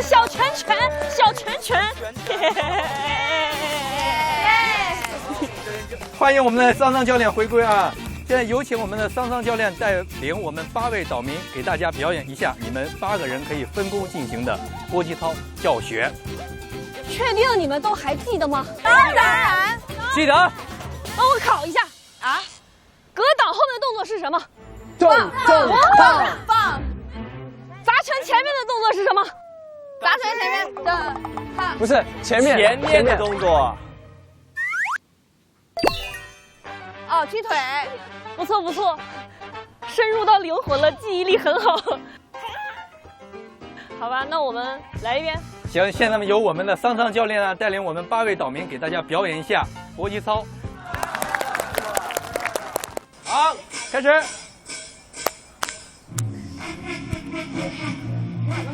小拳拳，小拳拳。欢迎我们的桑桑教练回归啊！现在有请我们的桑桑教练带领我们8位岛民给大家表演一下你们8个人可以分工进行的搏击操教学。确定你们都还记得吗？当然记得。帮我考一下啊！格挡后面的动作是什么？放。砸拳前面的动作是什么？砸拳前面的不是前面的动作。哦，踢腿。不错不错，深入到灵魂了，记忆力很好。好吧，那我们来一遍。行，现在由我们的桑桑教练呢带领我们8位岛民给大家表演一下搏击操。好，开始。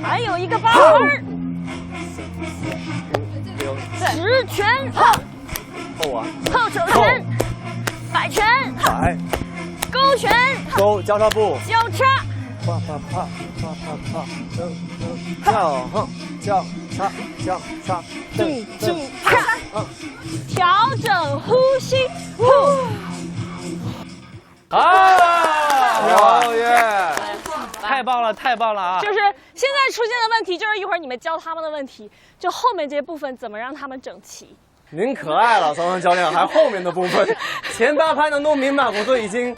还有一个8分。直拳后啊，后手拳，摆拳，摆，勾拳，勾交叉步，交叉，啪啪啪啪啪啪，叫哼叫叉叫叉，调整呼吸，呼。好耶！太棒了，太棒了啊！就是现在出现的问题，就是一会儿你们教他们的问题，就后面这些部分怎么让他们整齐。您可爱了，桑桑教练，还后面的部分，前8拍能弄明白，我都已经。